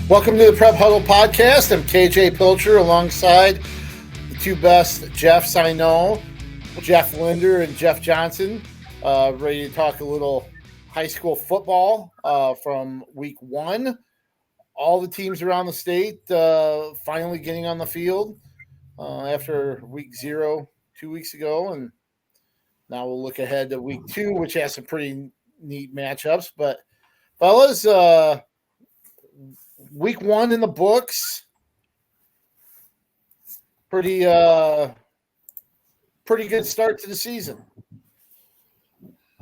Welcome to the Prep Huddle podcast. I'm K.J. Pilcher alongside the two best Jeffs I know, Jeff Linder and Jeff Johnson, ready to talk a little high school football from week one. All the teams around the state finally getting on the field after week 0 2 weeks ago. And now we'll look ahead to week 2, which has some pretty neat matchups. But fellas, week 1 in the books. Pretty good start to the season.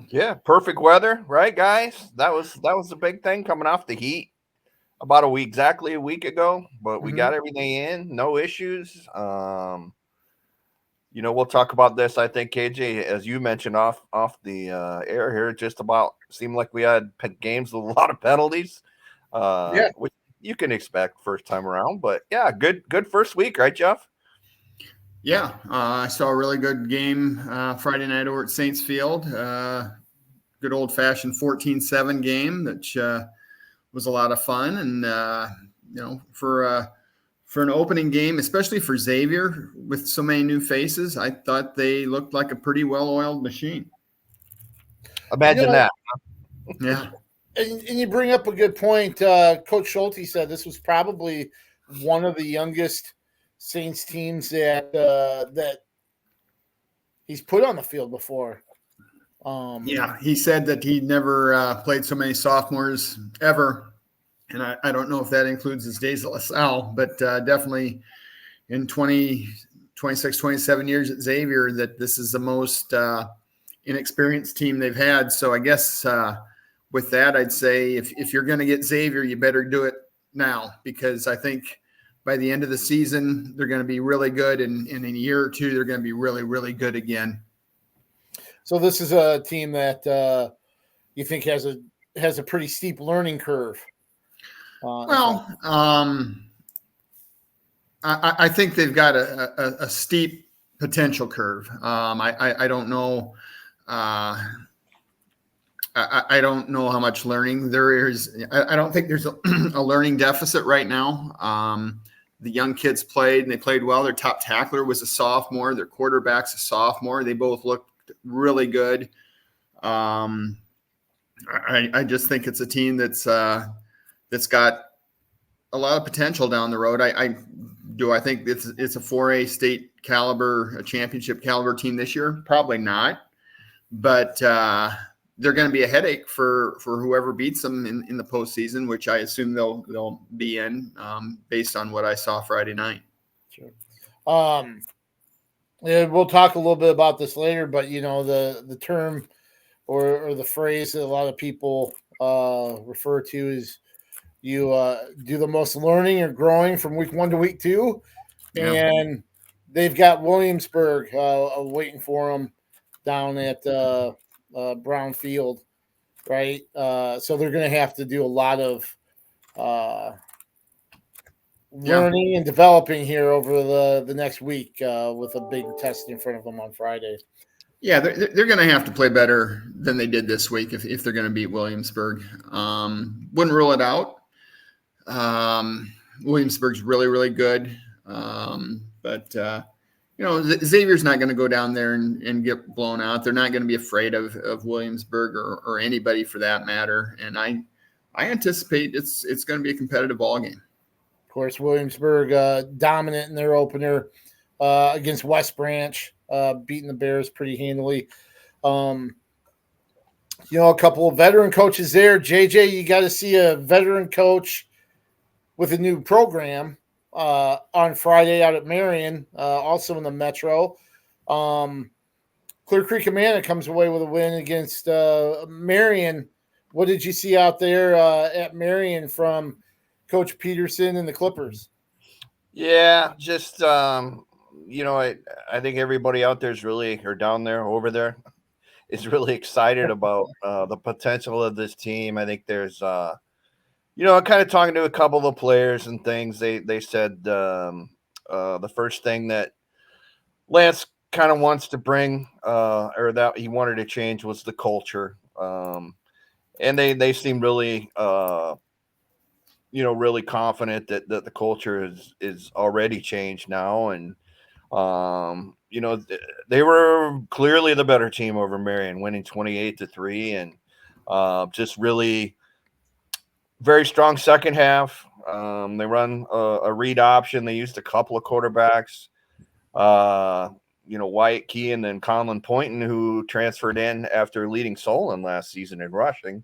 Yeah, perfect weather, right, guys? That was the big thing coming off the heat about exactly a week ago, but we got everything in, no issues. We'll talk about this. I think KJ, as you mentioned off the air here, just about seemed like we had games with a lot of penalties. Which you can expect first time around, but yeah, good first week, right, Jeff? Yeah, I saw a really good game Friday night over at Saints Field. Good old-fashioned 14-7 game that was a lot of fun. And, for an opening game, especially for Xavier with so many new faces, I thought they looked like a pretty well-oiled machine. Imagine that. Yeah. And you bring up a good point. Coach Schulte said this was probably one of the youngest Saints teams that he's put on the field before. He said that he never played so many sophomores ever. And I don't know if that includes his days at LaSalle, but definitely in 26, 27 years at Xavier, that this is the most inexperienced team they've had. So I guess with that, I'd say if you're going to get Xavier, you better do it now, because I think by the end of the season, they're going to be really good. And in a year or two, they're going to be really, really good again. So this is a team that you think has a pretty steep learning curve. I think they've got a steep potential curve. I don't know. I don't know how much learning there is. I don't think there's a learning deficit right now. The young kids played, and they played well. Their top tackler was a sophomore. Their quarterback's a sophomore. They both looked really good. I just think it's a team that's got a lot of potential down the road. I think it's a 4A state caliber, a championship caliber team this year? Probably not, but they're going to be a headache for whoever beats them in the postseason, which I assume they'll be in based on what I saw Friday night. Sure. We'll talk a little bit about this later, but the term or the phrase that a lot of people refer to is you do the most learning or growing from week 1 to week 2, and they've got Williamsburg waiting for them down at Brown Field, right? So they're going to have to do a lot of learning and developing here over the next week with a big test in front of them on Friday. Yeah, they're going to have to play better than they did this week if they're going to beat Williamsburg. Wouldn't rule it out. Williamsburg's really, really good. But Xavier's not going to go down there and get blown out. They're not going to be afraid of Williamsburg or anybody for that matter. And I anticipate it's going to be a competitive ball game. Of course, Williamsburg dominant in their opener against West Branch, beating the Bears pretty handily. A couple of veteran coaches there. JJ, you got to see a veteran coach with a new program on Friday out at Marion, also in the Metro. Clear Creek Amana comes away with a win against Marion. What did you see out there at Marion from Coach Peterson and the Clippers? Yeah, just I think everybody out there is really, or down there, over there, is really excited about the potential of this team. I think there's kind of talking to a couple of the players and things, they said the first thing that Lance kind of wants to bring or that he wanted to change was the culture. And they seem really really confident that the culture is already changed now. And, they were clearly the better team over Marion, winning 28-3, and just really very strong second half. They run a read option. They used a couple of quarterbacks, Wyatt Key and then Conlon Poynton, who transferred in after leading Solon last season in rushing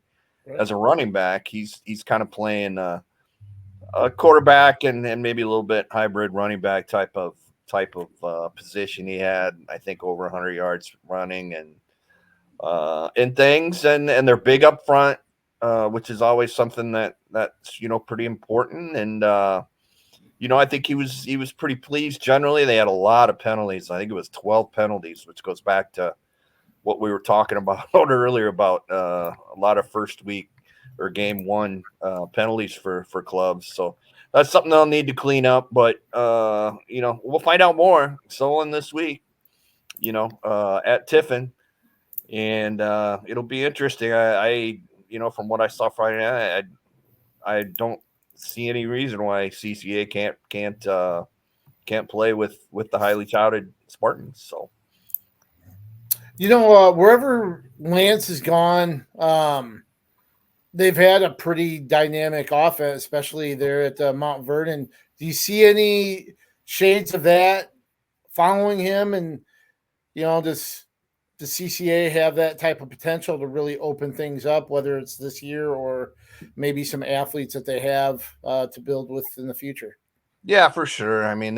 as a running back. He's kind of playing a quarterback and maybe a little bit hybrid running back type of position. He had, I think, over 100 yards running and things, and they're big up front, which is always something that's pretty important. And I think he was pretty pleased. Generally, they had a lot of penalties. I think it was 12 penalties, which goes back to what we were talking about earlier about a lot of first week or game one penalties for clubs. So that's something they'll need to clean up. But we'll find out more. Solon this week, at Tiffin, and it'll be interesting. I from what I saw Friday night, I don't see any reason why CCA can't play with the highly touted Spartans. So, wherever Lance has gone, they've had a pretty dynamic offense, especially there at Mount Vernon. Do you see any shades of that following him? And, does the CCA have that type of potential to really open things up, whether it's this year or maybe some athletes that they have to build with in the future? Yeah, for sure. I mean,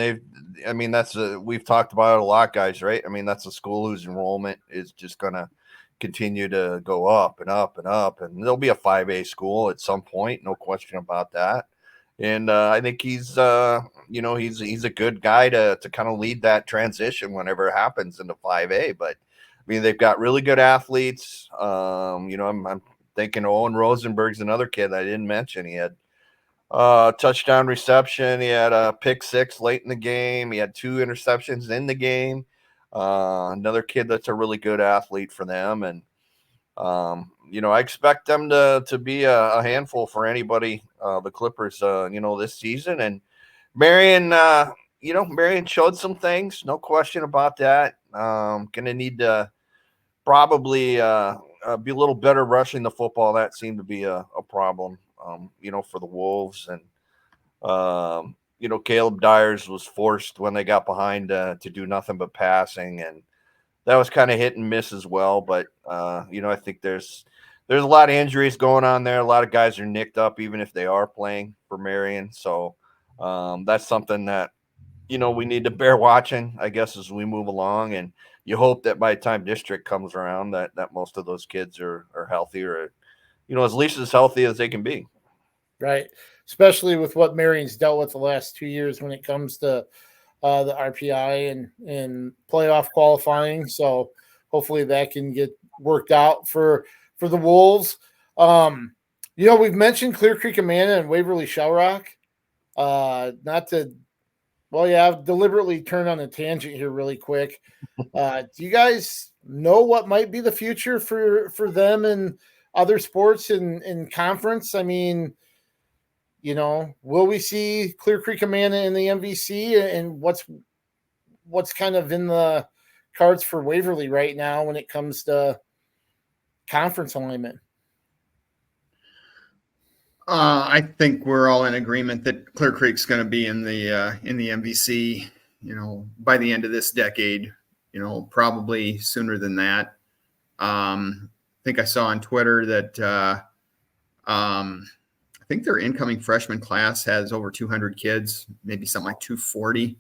we've talked about it a lot, guys, right? I mean, that's a school whose enrollment is just going to continue to go up and up and up, and there'll be a 5A school at some point, no question about that. And I think he's a good guy to kind of lead that transition whenever it happens into 5A. But I mean, they've got really good athletes. I'm thinking Owen Rosenberg's another kid I didn't mention. He had touchdown reception. He had a pick six late in the game. He had 2 interceptions in the game. Another kid that's a really good athlete for them. And, I expect them to be a handful for anybody, the Clippers, this season. And Marion, Marion showed some things, no question about that. Going to need to probably be a little better rushing the football. That seemed to be a problem, for the Wolves. And, Caleb Dyers was forced when they got behind to do nothing but passing. And that was kind of hit and miss as well. But, I think there's a lot of injuries going on there. A lot of guys are nicked up, even if they are playing for Marion. So that's something that, we need to bear watching, I guess, as we move along. And you hope that by the time district comes around that most of those kids are healthy, or, at least as healthy as they can be. Right. Especially with what Marion's dealt with the last 2 years when it comes to the RPI and playoff qualifying. So hopefully that can get worked out for the Wolves. We've mentioned Clear Creek Amana and Waverly Shellrock. I've deliberately turned on a tangent here really quick. Do you guys know what might be the future for them and other sports in conference? I mean, will we see Clear Creek Amana in the MVC, and what's kind of in the cards for Waverly right now when it comes to conference alignment? I think we're all in agreement that Clear Creek's going to be in the MVC, by the end of this decade, probably sooner than that. I think I saw on Twitter that I think their incoming freshman class has over 200 kids, maybe something like 240.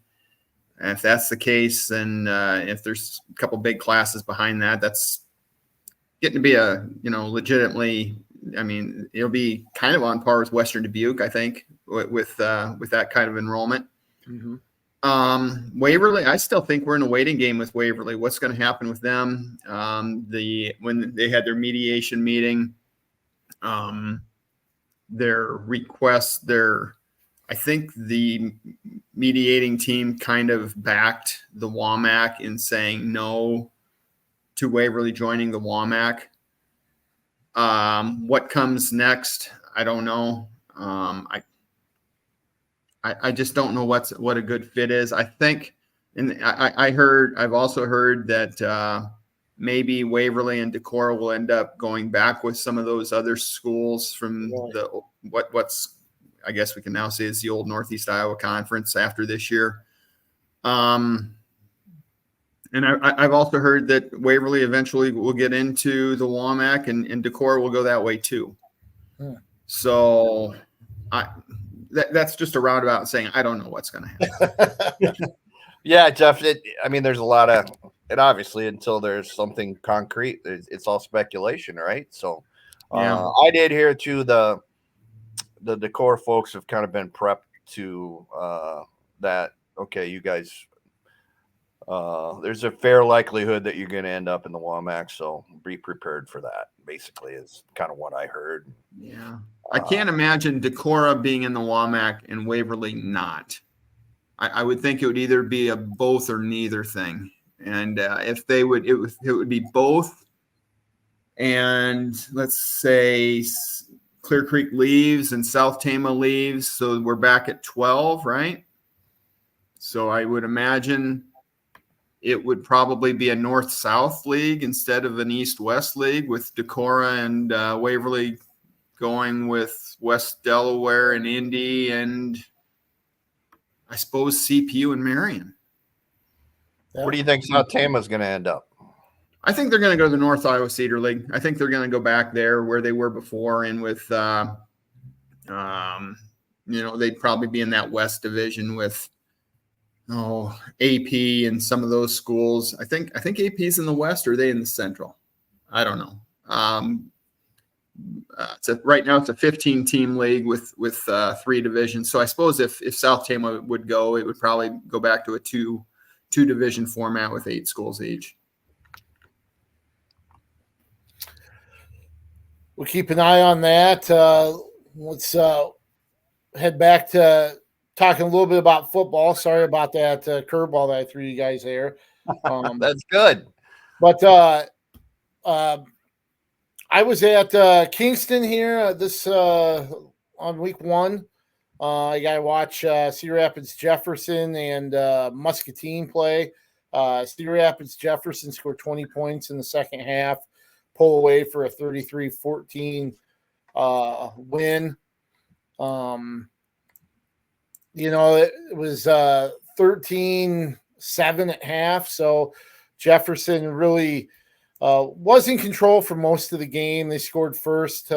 And if that's the case, then if there's a couple big classes behind that, that's getting to be a, legitimately, I mean, it'll be kind of on par with Western Dubuque, I think, with that kind of enrollment. Mm-hmm. Waverly, I still think we're in a waiting game with Waverly. What's going to happen with them? When they had their mediation meeting, their request, I think the mediating team kind of backed the WAMAC in saying no to Waverly joining the WAMAC. What comes next, I don't know. I just don't know what a good fit is. I think, and I've also heard that maybe Waverly and Decorah will end up going back with some of those other schools from what's I guess we can now say is the old Northeast Iowa Conference after this year. And I've also heard that Waverly eventually will get into the WAMAC, and Decorah will go that way too. So that's just a roundabout saying I don't know what's going to happen. Yeah, Jeff. There's a lot of it. Obviously, until there's something concrete, it's all speculation, right? So, Yeah. I did hear too. The Decorah folks have kind of been prepped to that. Okay, you guys. There's a fair likelihood that you're going to end up in the WAMAC, so be prepared for that. Basically, is kind of what I heard. Yeah, I can't imagine Decorah being in the WAMAC and Waverly not. I would think it would either be a both or neither thing, and if they would, it would be both. And let's say Clear Creek leaves and South Tama leaves, so we're back at 12, right? So I would imagine it would probably be a north-south league instead of an east-west league, with Decorah and Waverly going with West Delaware and Indy, and I suppose CPU and Marion. Where do you think South Tama is going to end up? I think they're going to go to the North Iowa Cedar League. I think they're going to go back there where they were before, and with they'd probably be in that West Division with AP and some of those schools. I think AP's in the West, or are they in the Central? I don't know. Right now it's a 15-team league with 3 divisions. So I suppose if South Tama would go, it would probably go back to a two division format with 8 schools each. We'll keep an eye on that. Let's head back to talking a little bit about football. Sorry about that curveball that I threw you guys there. That's good. But I was at Kingston here this on week 1. I got to watch Cedar Rapids Jefferson and Muscatine play. Cedar Rapids Jefferson scored 20 points in the second half, pull away for a 33-14 win. It was 13-7 at half, so Jefferson really was in control for most of the game. They scored first.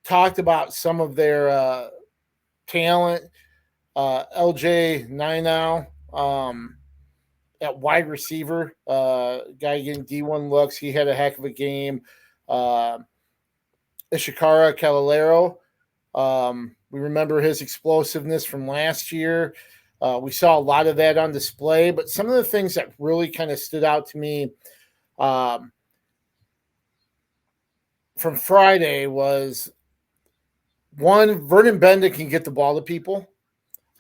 Talked about some of their talent. LJ Ninau at wide receiver, guy getting D1 looks. He had a heck of a game. Ishikara Calilero, we remember his explosiveness from last year. We saw a lot of that on display, but some of the things that really kind of stood out to me from Friday was, one, Vernon Benda can get the ball to people.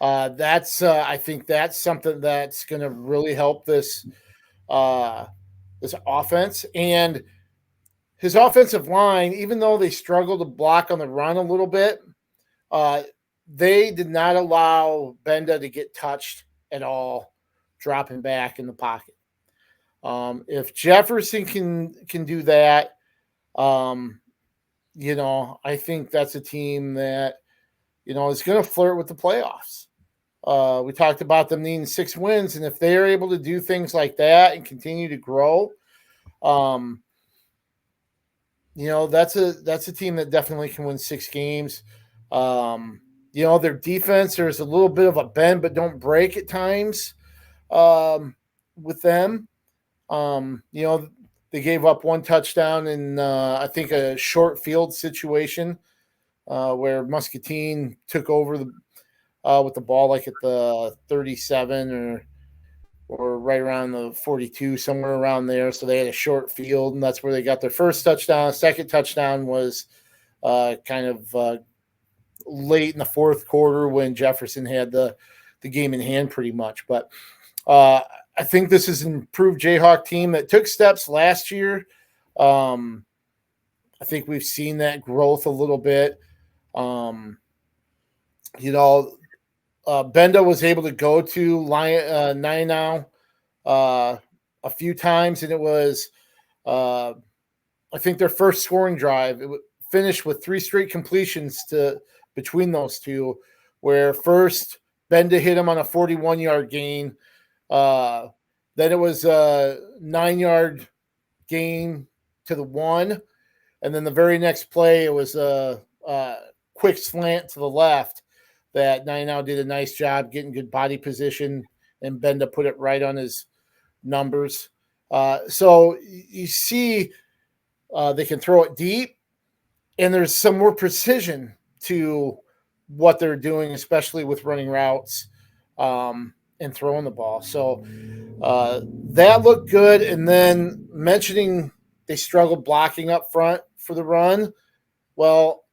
I think that's something that's going to really help this offense. And his offensive line, even though they struggled to block on the run a little bit, they did not allow Benda to get touched at all, dropping back in the pocket. If Jefferson can do that, I think that's a team that, is going to flirt with the playoffs. We talked about them needing 6 wins, and if they are able to do things like that and continue to grow, that's a team that definitely can win 6 games. Their defense, there's a little bit of a bend but don't break at times with them. They gave up 1 touchdown in I think a short field situation where Muscatine took over with the ball like at the 37 or right around the 42, somewhere around there. So they had a short field, and that's where they got their first touchdown. Second touchdown was kind of late in the fourth quarter when Jefferson had the game in hand pretty much. But I think this is an improved Jayhawk team that took steps last year. I think we've seen that growth a little bit. Benda was able to go to Nine now a few times, and it was, I think, their first scoring drive. It finished with 3 straight completions between those two, where first Benda hit him on a 41-yard gain. Then it was a 9-yard gain to the 1. And then the very next play, it was a quick slant to the left that Now did a nice job getting good body position, and Benda put it right on his numbers. So you see they can throw it deep, and there's some more precision to what they're doing, especially with running routes and throwing the ball. So that looked good. And then mentioning they struggled blocking up front for the run. Well,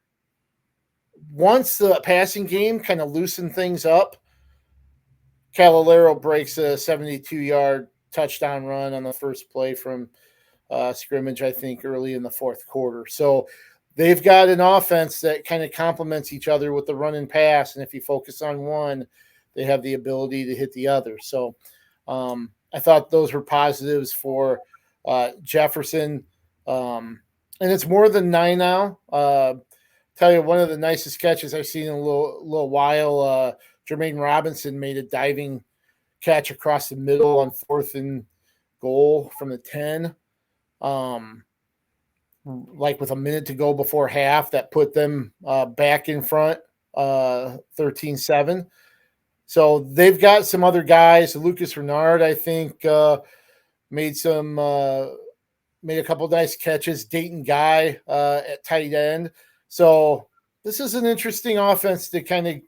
once the passing game kind of loosened things up, Calolero breaks a 72-yard touchdown run on the first play from scrimmage, I think, early in the fourth quarter. So they've got an offense that kind of complements each other with the run and pass. And if you focus on one, they have the ability to hit the other. So I thought those were positives for Jefferson. And it's more than 9 now. Tell you, one of the nicest catches I've seen in a little while, Jermaine Robinson made a diving catch across the middle on 4th and goal from the 10. Like with a minute to go before half, that put them back in front 13-7. So they've got some other guys. Lucas Renard, I think, made a couple nice catches. Dayton Guy at tight end. So this is an interesting offense to kind of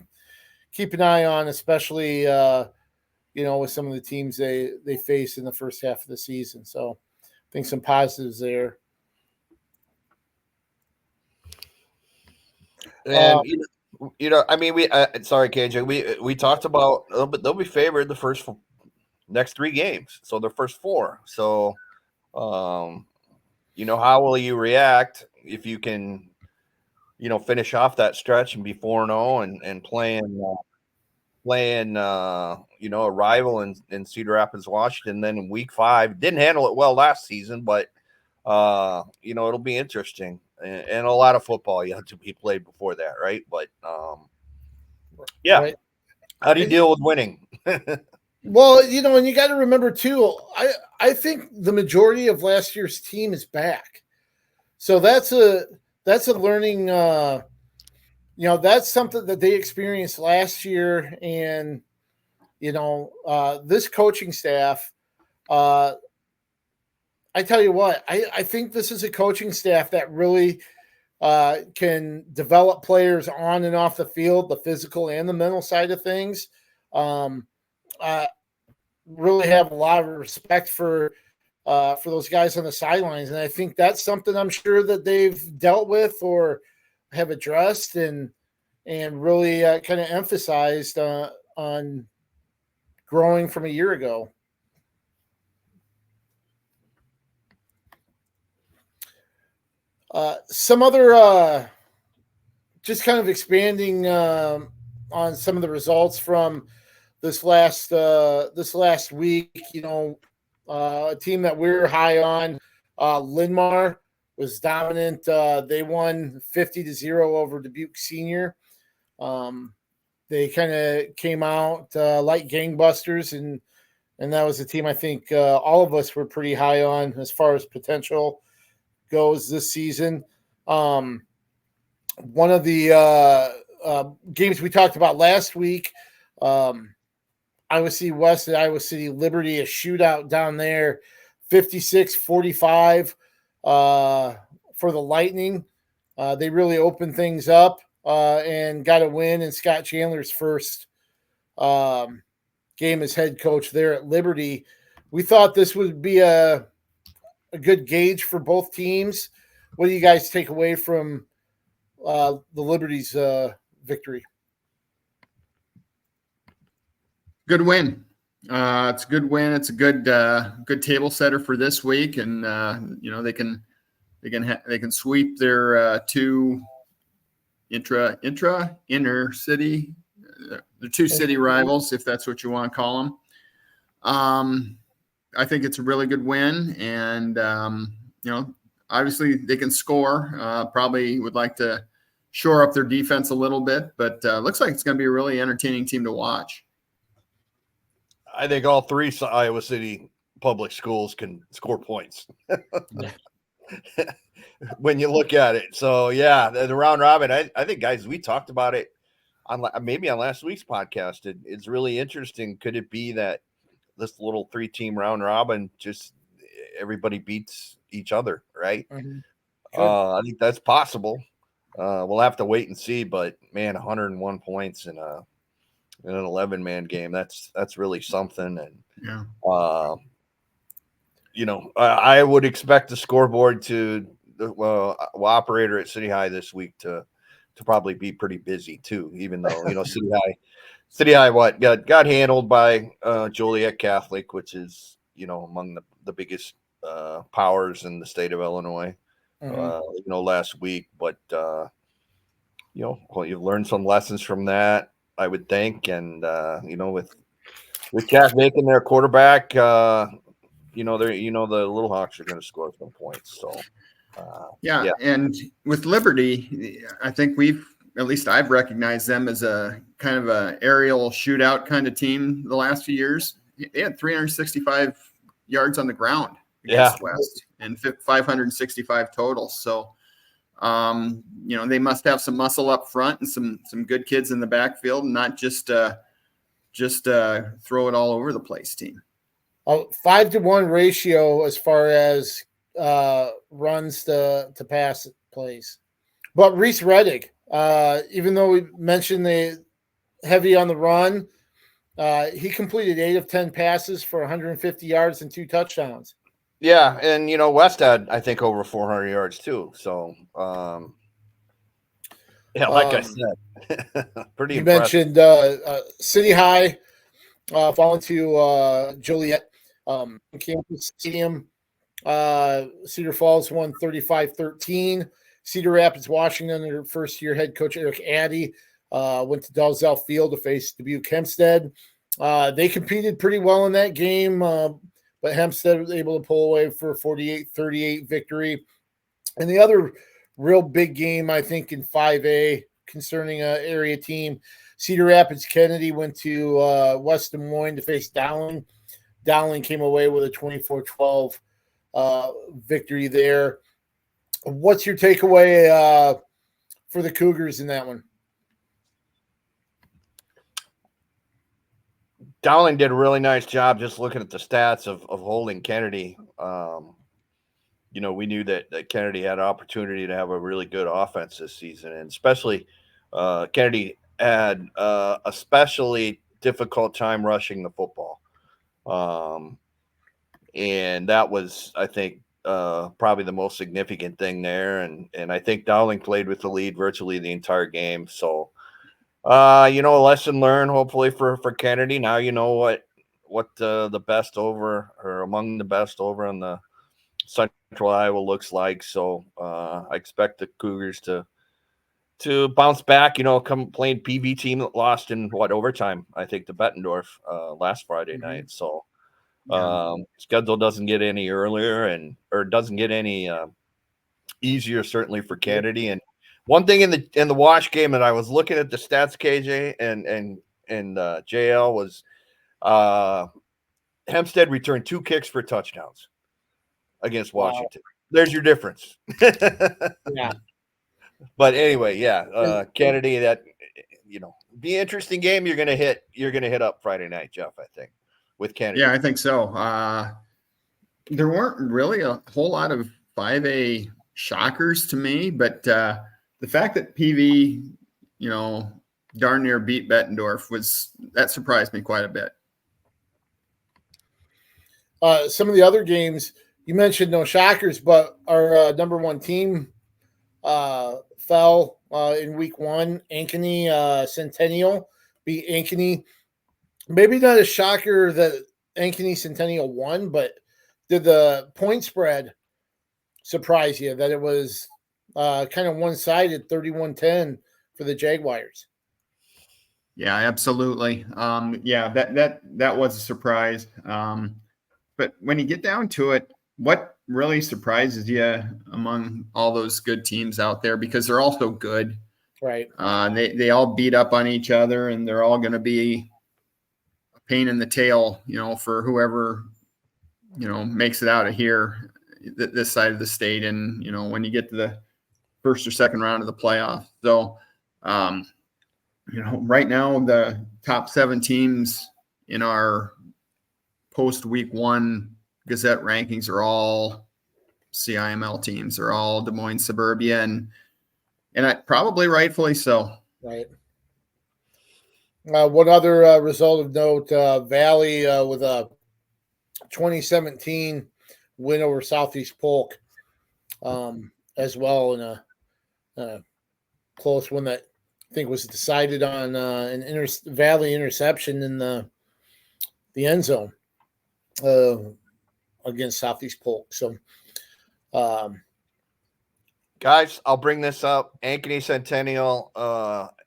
keep an eye on, especially with some of the teams they face in the first half of the season. So I think some positives there. And I mean, sorry, KJ, we talked about they'll be favored the next 3 games, so their first 4. So, how will you react if you can, finish off that stretch and be 4-0 and playing, a rival in Cedar Rapids, Washington. Then in week 5, didn't handle it well last season, but it'll be interesting. And a lot of football you have to be played before that, right? But yeah, right. How do you deal with winning? Well, and you got to remember too. I think the majority of last year's team is back, so that's a learning. That's something that they experienced last year, and this coaching staff. I tell you what, I think this is a coaching staff that really can develop players on and off the field, the physical and the mental side of things. Really have a lot of respect for those guys on the sidelines, and I think that's something I'm sure that they've dealt with or have addressed and really kind of emphasized on growing from a year ago. Some other just kind of expanding on some of the results from this last week. A team that we're high on, Linmar, was dominant. They won 50-0 over Dubuque Senior. They kind of came out like gangbusters, and that was a team I think all of us were pretty high on as far as potential goes this season. One of the games we talked about last week, Iowa City West at Iowa City Liberty, a shootout down there, 56-45 for the Lightning. They really opened things up and got a win in Scott Chandler's first game as head coach there at Liberty. We thought this would be a good gauge for both teams. What do you guys take away from the Liberty's victory? Good win. It's a good win. It's a good table setter for this week, and they can sweep their two inner city. The two city rivals, if that's what you want to call them. I think it's a really good win, and obviously they can score. Probably would like to shore up their defense a little bit, but looks like it's going to be a really entertaining team to watch. I think all three Iowa City public schools can score points when you look at it. So yeah, the round robin. I think, guys, we talked about it on last week's podcast. It's really interesting. Could it be that this little 3-team round robin, just everybody beats each other, right? Mm-hmm. I think that's possible. We'll have to wait and see, but man, 101 points in an 11-man game. That's really something. And yeah, I would expect the scoreboard to operator at City High this week to probably be pretty busy too, even though City High got handled by Joliet Catholic, which is among the biggest powers in the state of Illinois. Last week, but you've learned some lessons from that, I would think, and with Cass making their quarterback, the Little Hawks are going to score some points. So yeah, and with Liberty, I think I've recognized them as a kind of a aerial shootout kind of team the last few years. They had 365 yards on the ground against West and 565 total. So, they must have some muscle up front and some good kids in the backfield, and not just throw it all over the place team. 5-to-1 ratio as far as runs to pass plays. But Reese Reddick, even though we mentioned the heavy on the run, he completed 8 of 10 passes for 150 yards and 2 touchdowns. Yeah, and West had, I think, over 400 yards too. So, like I said, pretty. You impressive. mentioned City High falling to Joliet campus stadium. Cedar Falls won 35-13. Cedar Rapids, Washington, their first-year head coach Eric Addy went to Dalzell Field to face Dubuque Hempstead. They competed pretty well in that game, but Hempstead was able to pull away for a 48-38 victory. And the other real big game, I think, in 5A concerning an area team, Cedar Rapids Kennedy went to West Des Moines to face Dowling. Dowling came away with a 24-12 victory there. What's your takeaway for the Cougars in that one? Dowling did a really nice job just looking at the stats of holding Kennedy. We knew that Kennedy had an opportunity to have a really good offense this season, and especially Kennedy had a especially difficult time rushing the football. And that was, I think, probably the most significant thing there. And I think Dowling played with the lead virtually the entire game. So, a lesson learned, hopefully, for Kennedy. Now you know what the best over, or among the best over on the Central Iowa looks like. So I expect the Cougars to bounce back. Come playing PV team that lost in overtime, I think, to Bettendorf last Friday night. So schedule doesn't get any earlier or doesn't get any easier, certainly for Kennedy. And one thing in the Wash game that I was looking at the stats, KJ and JL, was Hempstead returned 2 kicks for touchdowns against Washington. Wow. There's your difference. Yeah. But anyway, Kennedy, that be an interesting game. You're gonna hit up Friday night, Jeff, I think, with Kennedy. Yeah, I think so. There weren't really a whole lot of 5A shockers to me, but the fact that PV, darn near beat Bettendorf that surprised me quite a bit. Some of the other games you mentioned, no shockers, but our number one team fell in week 1. Ankeny Centennial beat Ankeny. Maybe not a shocker that Ankeny Centennial won, but did the point spread surprise you that it was kind of one-sided, 31-10 for the Jaguars. Yeah, absolutely. That was a surprise. But when you get down to it, what really surprises you among all those good teams out there, because they're all so good, right? They all beat up on each other, and they're all going to be a pain in the tail, for whoever, makes it out of here, this side of the state. And, when you get to the first or second round of the playoff. So, right now the top 7 teams in our post week 1 Gazette rankings are all CIML teams. They're all Des Moines Suburbia, and probably rightfully so. Right. One other result of note: Valley with a 2017 win over Southeast Polk, as well, in a close one that I think was decided on an Valley interception in the end zone against Southeast Polk. So, guys, I'll bring this up. Ankeny Centennial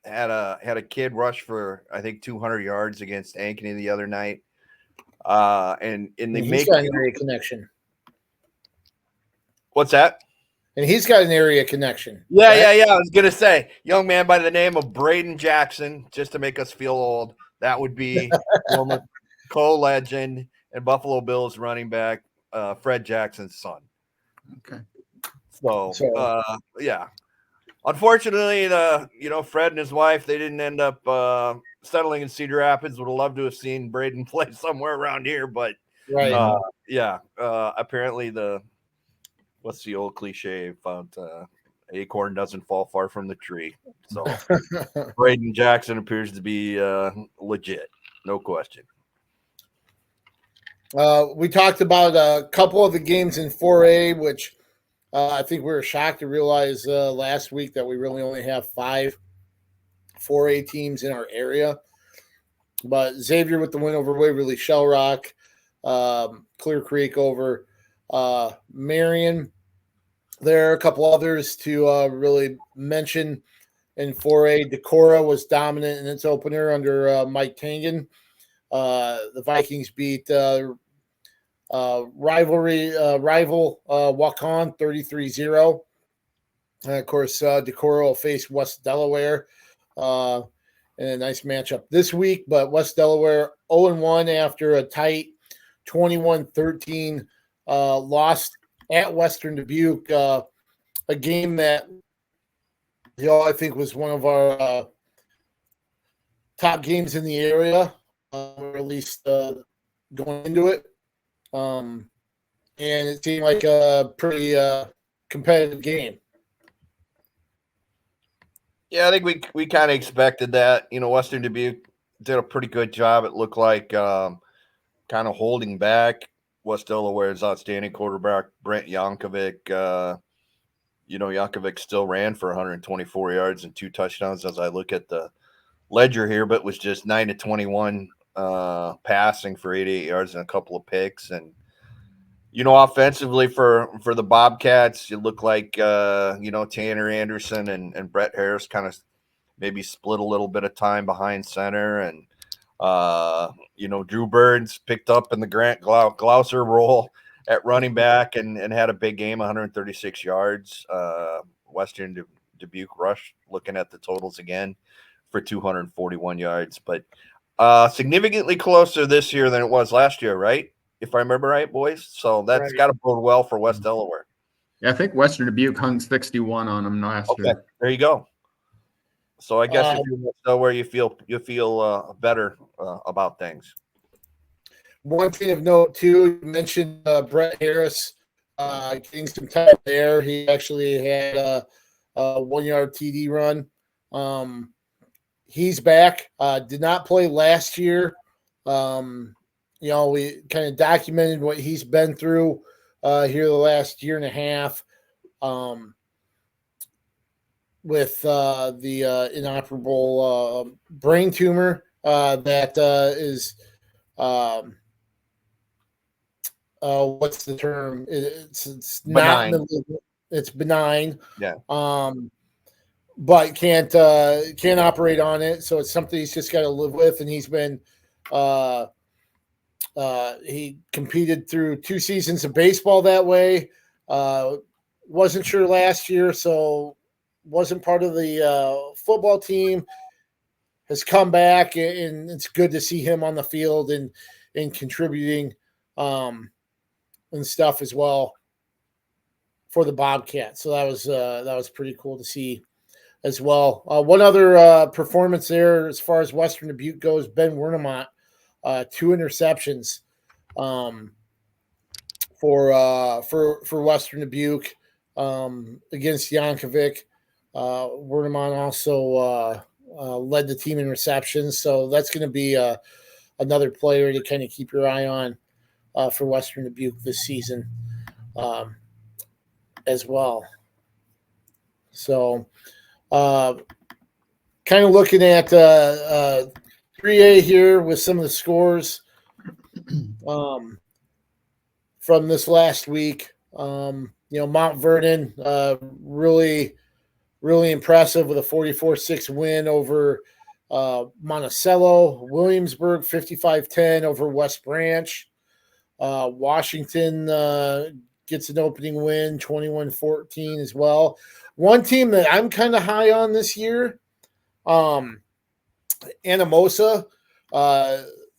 had a kid rush for, I think, 200 yards against Ankeny the other night. And he's got an area connection. What's that? And he's got an area connection. Yeah, right? Yeah. I was gonna say, young man by the name of Braden Jackson, just to make us feel old. That would be former co-legend and Buffalo Bills running back Fred Jackson's son. Okay. So yeah. Unfortunately, Fred and his wife, they didn't end up settling in Cedar Rapids. Would have loved to have seen Braden play somewhere around here, but right. Apparently what's the old cliche about acorn doesn't fall far from the tree. So Braden Jackson appears to be legit, no question. We talked about a couple of the games in 4A, which I think we were shocked to realize last week that we really only have 5 4A teams in our area. But Xavier with the win over Waverly Shell Rock, Clear Creek over Marion. There are a couple others to really mention in 4A. Decorah was dominant in its opener under Mike Tangen. The Vikings beat rival Waukon 33-0. And of course, Decorah will face West Delaware in a nice matchup this week. But West Delaware 0-1 after a tight 21-13 loss at Western Dubuque. A game that I think was one of our top games in the area, or at least going into it. And it seemed like a pretty competitive game. Yeah, I think we kind of expected that. Western Dubuque did a pretty good job, it looked like, kind of holding back West Delaware's outstanding quarterback, Brent Yankovic. Yankovic still ran for 124 yards and 2 touchdowns as I look at the ledger here, but was just 9-21 passing for 88 yards and a couple of picks. And offensively for the Bobcats, it looked like Tanner Anderson and Brett Harris kind of maybe split a little bit of time behind center, and Drew Birds picked up in the Grant Glouser role at running back and had a big game, 136 yards. Western Dubuque rush, looking at the totals again, for 241 yards, but significantly closer this year than it was last year, right? If I remember right, boys. So that's got to bode well for West Delaware. Yeah, I think Western Dubuque hung 61 on them last year. There you go. So I guess if you're West Delaware, you feel better about things. One thing of note too, you mentioned Brett Harris getting some time there. He actually had a 1-yard TD run. He's back. Did not play last year. We kind of documented what he's been through here the last year and a half with the inoperable brain tumor that is what's the term? It's benign. Not it's benign. Yeah. but can't operate on it. So it's something he's just got to live with. And he's been he competed through 2 seasons of baseball that way. Wasn't sure last year, so wasn't part of the football team. Has come back, and it's good to see him on the field and contributing and stuff as well for the Bobcats. So that was pretty cool to see as well. One other performance there as far as Western Dubuque goes, Ben Wernemont, 2 interceptions for Western Dubuque against Yankovic. Wernemont also led the team in receptions, so that's going to be another player to kind of keep your eye on for Western Dubuque this season as well. So kind of looking at 3A here with some of the scores from this last week. Mount Vernon really impressive with a 44-6 win over Monticello. Williamsburg 55-10 over West Branch. Washington gets an opening win, 21-14 as well. One team that I'm kind of high on this year, Anamosa.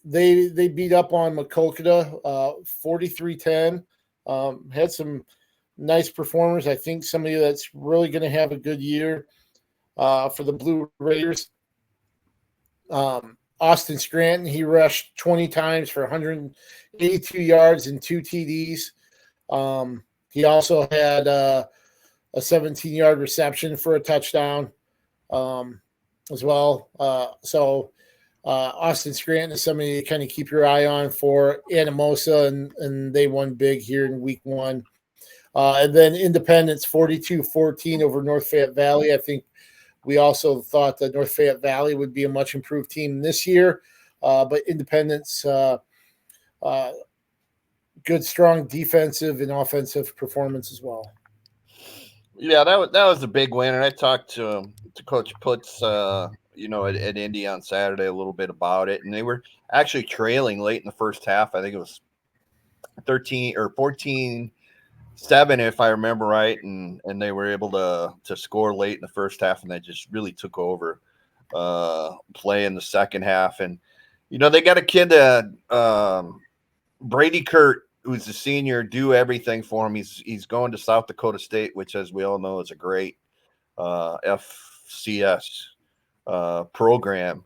They beat up on Maquoketa 43-10. Had some nice performers. I think somebody that's really going to have a good year for the Blue Raiders. Austin Scranton, he rushed 20 times for 182 yards and 2 TDs. He also had a 17-yard reception for a touchdown as well. So Austin Scranton is somebody to kind of keep your eye on for Anamosa, and they won big here in week 1. And then Independence 42-14 over North Fayette Valley. I think we also thought that North Fayette Valley would be a much improved team this year, but Independence, good, strong defensive and offensive performance as well. Yeah, that was a big win, and I talked to Coach Putz, at Indy on Saturday a little bit about it, and they were actually trailing late in the first half. I think it was 13 or 14-7, if I remember right, and they were able to score late in the first half, and they just really took over play in the second half. And they got a kid that Brady Kurt, who's a senior, do everything for him. He's going to South Dakota State, which, as we all know, is a great FCS program.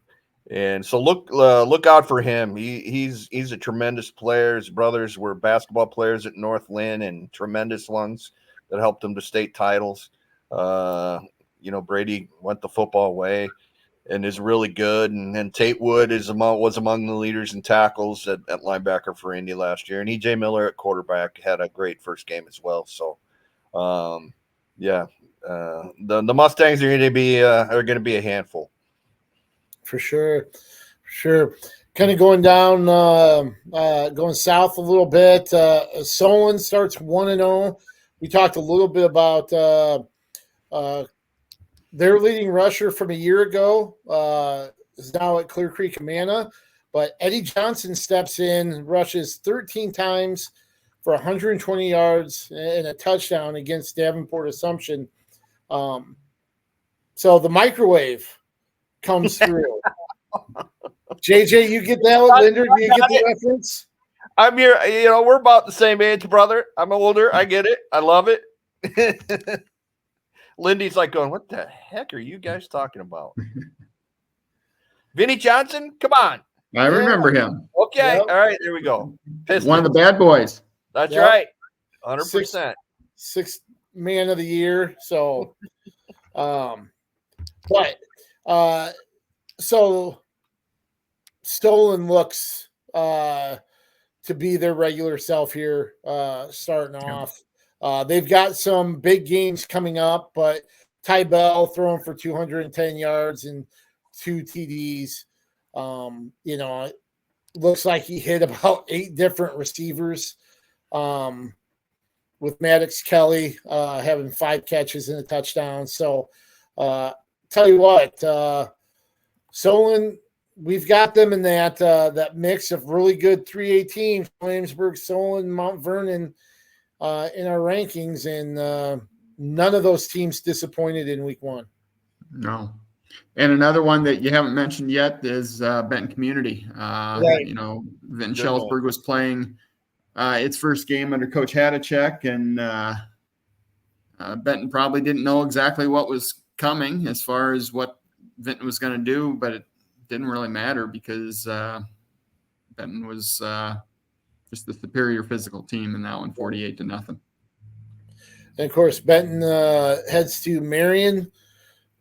And so look out for him. He's a tremendous player. His brothers were basketball players at North Lynn, and tremendous ones that helped them to state titles. Brady went the football way and is really good. And then Tate Wood was among the leaders in tackles at linebacker for Indy last year. And EJ Miller at quarterback had a great first game as well. So, the Mustangs are going to be a handful. For sure. Kind of going down, going south a little bit. Solon starts 1-0. We talked a little bit about their leading rusher from a year ago is now at Clear Creek Amana, but Eddie Johnson steps in, rushes 13 times for 120 yards and a touchdown against Davenport Assumption. So the microwave comes through. JJ, you get that one? Linder, do you get the reference? I'm here. We're about the same age, brother. I'm older. I get it. I love it. Lindy's like going, what the heck are you guys talking about? Vinny Johnson? Come on. I remember him. Okay. Yep. All right. There we go. Pistons. One of the bad boys. That's right. 100%. Sixth man of the year. So, so Stolen looks to be their regular self here starting off. They've got some big games coming up, but Ty Bell throwing for 210 yards and 2 TDs. It looks like he hit about 8 different receivers with Maddox Kelly having 5 catches and a touchdown. So Tell you what, Solon, we've got them in that mix of really good 3A teams, Williamsburg, Solon, Mount Vernon, in our rankings, and none of those teams disappointed in week one. No. And another one that you haven't mentioned yet is Benton Community. Right. Vinton Schellsburg was playing its first game under Coach Hadacek, and Benton probably didn't know exactly what was coming as far as what Vinton was going to do, but it didn't really matter because Benton was just the superior physical team in that one, 48-0. And of course, Benton heads to Marion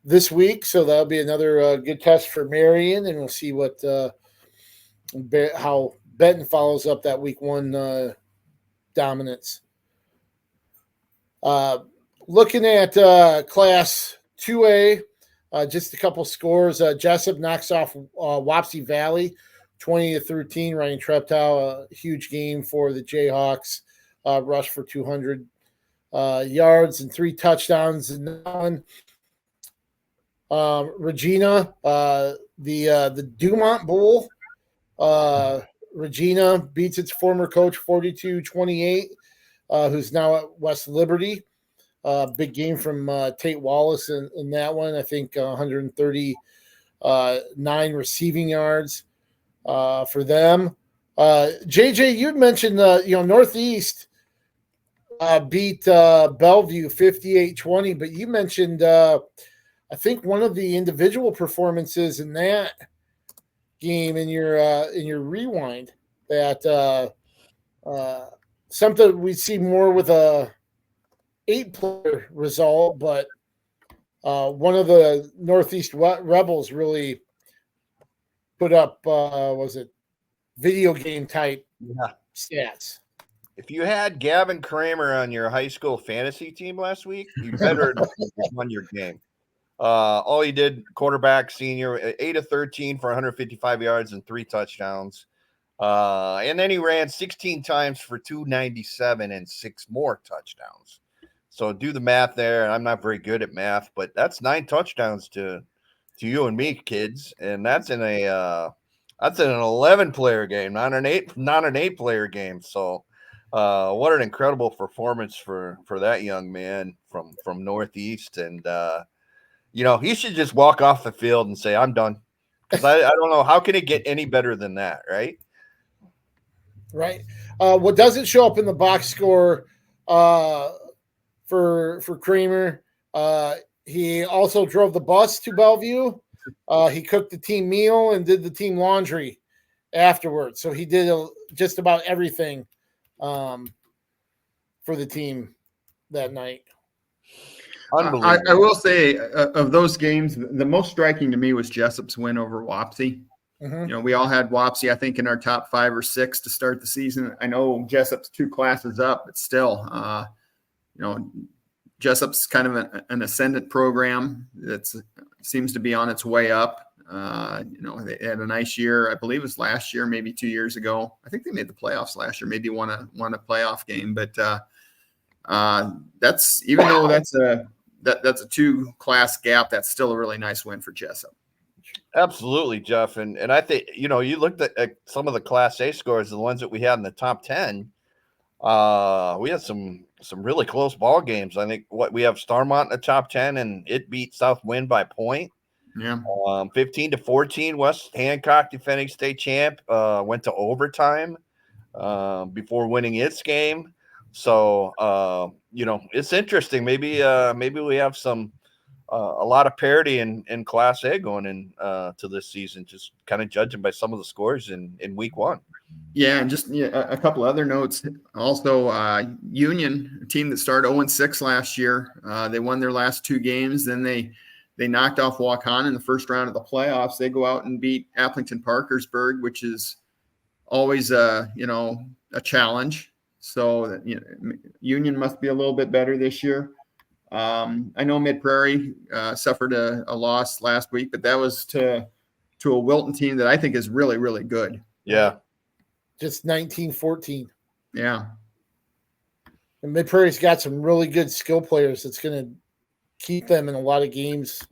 this week, so that'll be another good test for Marion, and we'll see what how Benton follows up that week one dominance. Looking at Class 2A, just a couple scores. Jessup knocks off Wapsie Valley 20-13. Ryan Treptow, a huge game for the Jayhawks. Rushed for 200 yards and 3 touchdowns in that one. Regina, the Dumont Bowl. Regina beats its former coach 42-28, who's now at West Liberty. Big game from Tate Wallace in that one. I think 139 receiving yards for them. JJ, you mentioned Northeast beat Bellevue 58-20, but you mentioned I think one of the individual performances in that game in your rewind that something we see more with a 8-player result, but one of the Northeast Rebels really put up video game type stats. If you had Gavin Kramer on your high school fantasy team last week, you better have won your game. All he did, quarterback, senior, 8 of 13 for 155 yards and 3 touchdowns. And then he ran 16 times for 297 and 6 more touchdowns. So do the math there. I'm not very good at math, but that's 9 touchdowns to you and me, kids. And that's in an 11-player game, not an 8-player game. So what an incredible performance for that young man from Northeast. And he should just walk off the field and say, I'm done. Because I don't know, how can it get any better than that, right? Right. What doesn't show up in the box score for Kramer, he also drove the bus to Bellevue. He cooked the team meal and did the team laundry afterwards. So he did just about everything for the team that night. I will say of those games, the most striking to me was Jessup's win over Wapsie. Mm-hmm. We all had Wapsie, I think, in our top 5 or 6 to start the season. I know Jessup's 2 classes up, but still, Jessup's kind of an ascendant program that seems to be on its way up. They had a nice year. I believe it was last year, maybe 2 years ago. I think they made the playoffs last year, maybe won a playoff game. But that's, even though that's a 2-class gap, that's still a really nice win for Jessup. Absolutely, Jeff. And I think, you looked at some of the Class A scores, the ones that we had in the top 10. We had some really close ball games. I think we have Starmont in the top 10, and it beat Southwind by point. Yeah. 15-14. West Hancock, defending state champ, went to overtime before winning its game. So it's interesting. Maybe we have a lot of parity in Class A going in to this season, just kind of judging by some of the scores in week one. Yeah, and just a couple other notes. Also, Union, a team that started 0-6 last year, they won their last 2 games. Then they knocked off Waukon in the first round of the playoffs. They go out and beat Applington Parkersburg, which is always a challenge. So Union must be a little bit better this year. I know Mid Prairie suffered a loss last week, but that was to a Wilton team that I think is really, really good. Yeah. Just 19-14. Yeah. And Mid Prairie's got some really good skill players that's going to keep them in a lot of games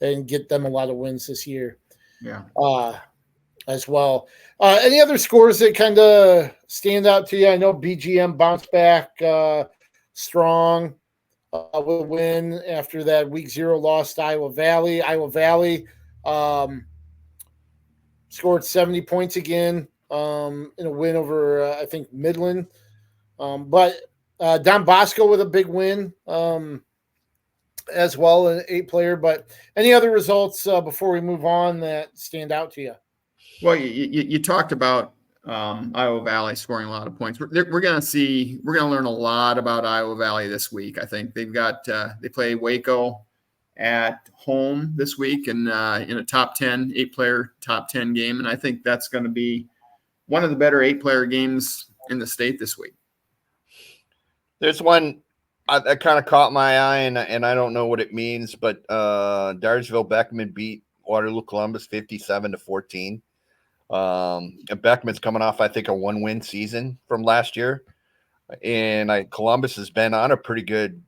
and get them a lot of wins this year. Yeah. As well. Any other scores that kind of stand out to you? I know BGM bounced back strong with a win after that week 0 loss to Iowa Valley. Iowa Valley scored 70 points again in a win over, I think, Midland. But Don Bosco with a big win as well, an 8-player. But any other results before we move on that stand out to you? Well, you talked about Iowa Valley scoring a lot of points. We're going to learn a lot about Iowa Valley this week. I think they've got they play Waco at home this week and in a top 10, 8-player top 10 game. And I think that's going to be one of the better 8-player games in the state this week. There's one that kind of caught my eye, and I don't know what it means, but Dyersville Beckman beat Waterloo Columbus 57-14. And Beckman's coming off, I think, a 1-win season from last year, and Columbus has been on a pretty good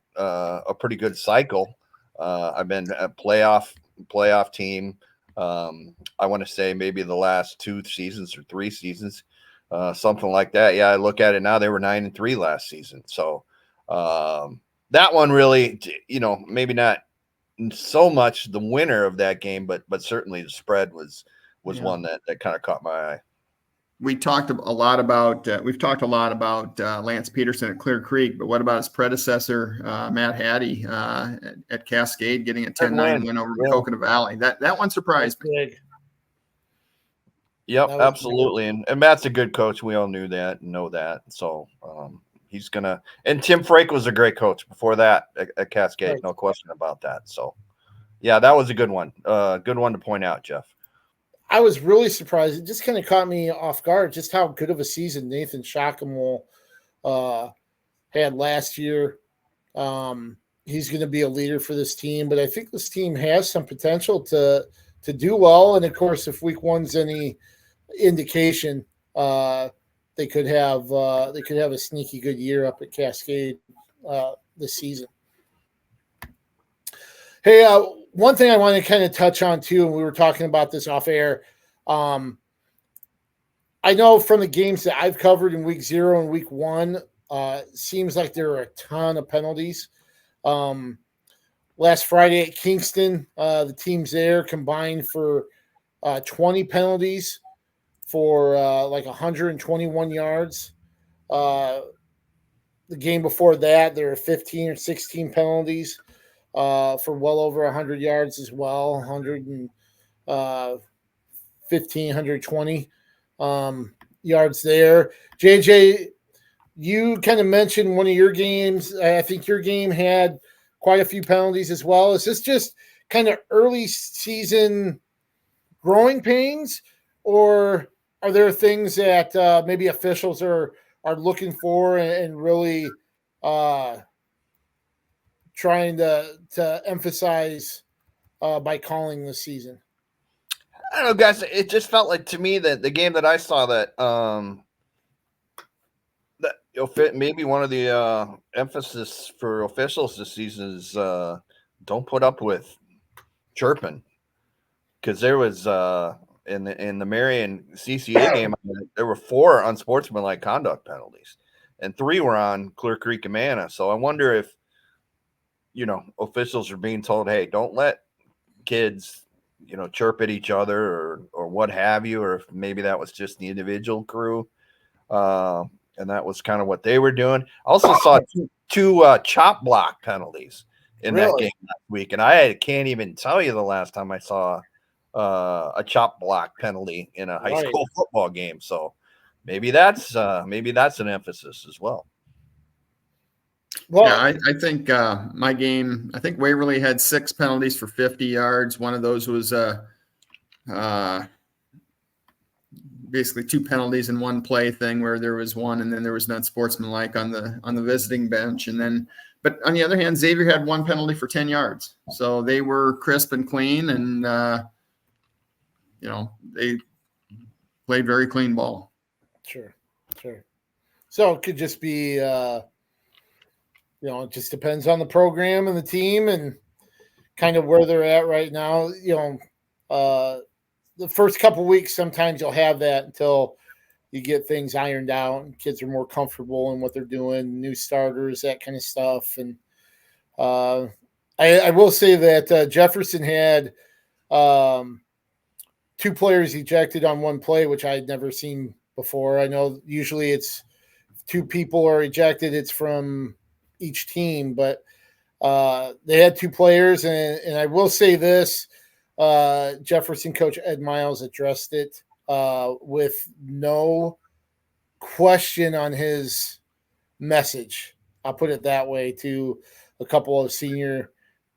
cycle. I've been a playoff team. I want to say maybe the last 2 seasons or 3 seasons, something like that. Yeah, I look at it now; they were 9-3 last season. So that one really, maybe not so much the winner of that game, but certainly the spread was one that kind of caught my eye. We've talked a lot about Lance Peterson at Clear Creek, but what about his predecessor, Matt Hattie at Cascade, getting a 10-9 win over Coconut Valley? That one surprised me. Yep, absolutely. And Matt's a good coach. We all knew that and know that. So he's gonna. And Tim Frake was a great coach before that at Cascade, right. No question about that. So yeah, that was a good one. Good one to point out, Jeff. I was really surprised. It just kind of caught me off guard just how good of a season Nathan Shockamole had last year. He's going to be a leader for this team, but I think this team has some potential to do well. And of course, if week 1's any indication, they could have a sneaky good year up at Cascade this season. Hey, one thing I want to kind of touch on too, and we were talking about this off air. I know from the games that I've covered in week 0 and week 1, seems like there are a ton of penalties. Last Friday at Kingston, the teams there combined for 20 penalties for like 121 yards. The game before that, there were 15 or 16 penalties. For well over 100 yards as well, 115, 120 yards there. JJ, you kind of mentioned one of your games. I think your game had quite a few penalties as well. Is this just kind of early season growing pains, or are there things that maybe officials are looking for and really trying to emphasize by calling this season? I don't know, guys. It just felt like to me that the game that I saw that maybe one of the emphasis for officials this season is don't put up with chirping, because there was in the Marion CCA game there were 4 unsportsmanlike conduct penalties, and 3 were on Clear Creek Amana. So I wonder if officials are being told, hey, don't let kids, chirp at each other or what have you, or if maybe that was just the individual crew. And that was kind of what they were doing. I also saw two chop block penalties in that game last week. And I can't even tell you the last time I saw a chop block penalty in a high school football game. So maybe that's an emphasis as well. Well, yeah, I think my game, I think Waverly had 6 penalties for 50 yards. One of those was basically 2 penalties in one play thing, where there was one and then there was unsportsmanlike on the visiting bench. And then, but on the other hand, Xavier had 1 penalty for 10 yards. So they were crisp and clean, and they played very clean ball. Sure. So it could just be it just depends on the program and the team, and kind of where they're at right now. The first couple weeks, sometimes you'll have that until you get things ironed out and kids are more comfortable in what they're doing, new starters, that kind of stuff. And I will say that Jefferson had 2 players ejected on one play, which I had never seen before. I know usually it's 2 people are ejected. It's from each team, but they had 2 players. And I will say this, Jefferson coach Ed Miles addressed it with no question on his message. I'll put it that way, to a couple of senior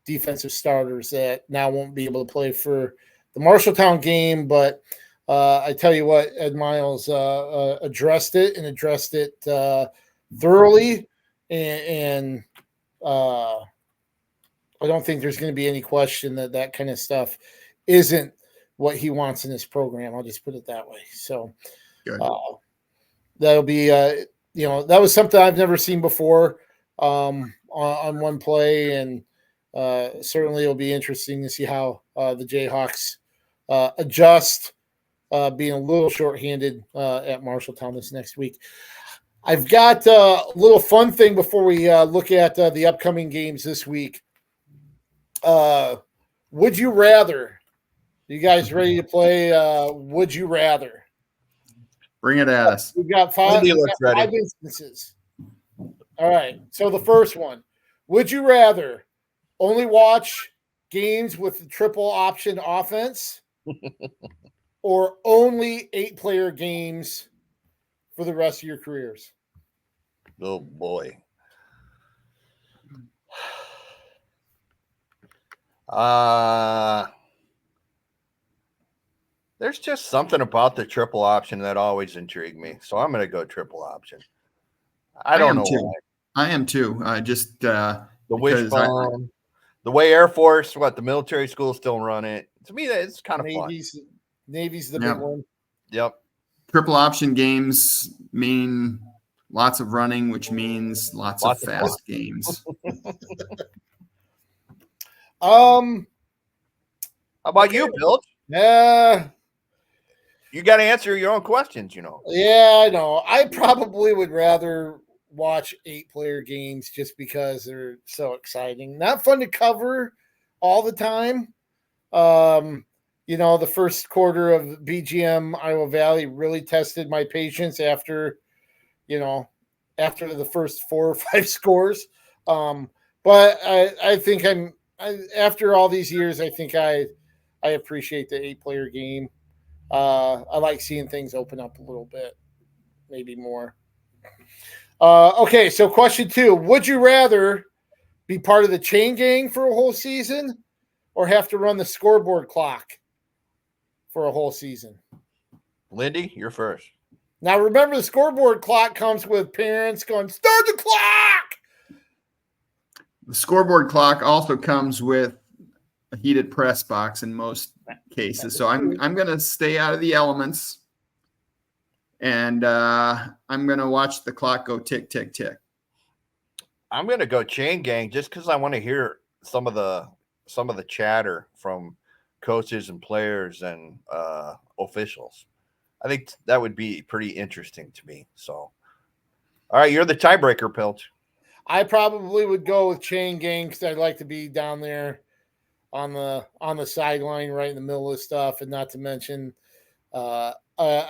defensive starters that now won't be able to play for the Marshalltown game. But I tell you what, Ed Miles addressed it thoroughly. And I don't think there's going to be any question that kind of stuff isn't what he wants in his program. I'll just put it that way. So that'll be, that was something I've never seen before on one play. And certainly it'll be interesting to see how the Jayhawks adjust being a little shorthanded at Marshalltown this next week. I've got a little fun thing before we look at the upcoming games this week. Would you rather? You guys ready to play? Would you rather? Bring it at us. We've got 5 instances. All right. So the first one: would you rather only watch games with the triple option offense, or only 8-player games for the rest of your careers? Oh boy. There's just something about the triple option that always intrigued me. So I'm going to go triple option. I don't know why. I am too. Just the wishbone, the way Air Force, the military schools still run it. To me, it's kind of fun. Navy's the big one. Yep. Triple option games mean lots of running, which means lots of fast games. How about you, Bill? Yeah. You got to answer your own questions, Yeah, I know. I probably would rather watch 8-player games just because they're so exciting. Not fun to cover all the time. The first quarter of BGM Iowa Valley really tested my patience after the first 4 or 5 scores. But I think after all these years, I think I appreciate the 8-player game. I like seeing things open up a little bit, maybe more. Okay, so question 2. Would you rather be part of the chain gang for a whole season, or have to run the scoreboard clock for a whole season? Lindy, you're first. Now, remember, the scoreboard clock comes with parents going, "Start the clock!" The scoreboard clock also comes with a heated press box in most cases. So I'm going to stay out of the elements, and I'm going to watch the clock go tick, tick, tick. I'm going to go chain gang just because I want to hear some of the chatter from coaches and players and officials. I think that would be pretty interesting to me. So, all right, you're the tiebreaker, Pilch. I probably would go with chain gang because I'd like to be down there on the sideline, right in the middle of stuff, and not to mention, I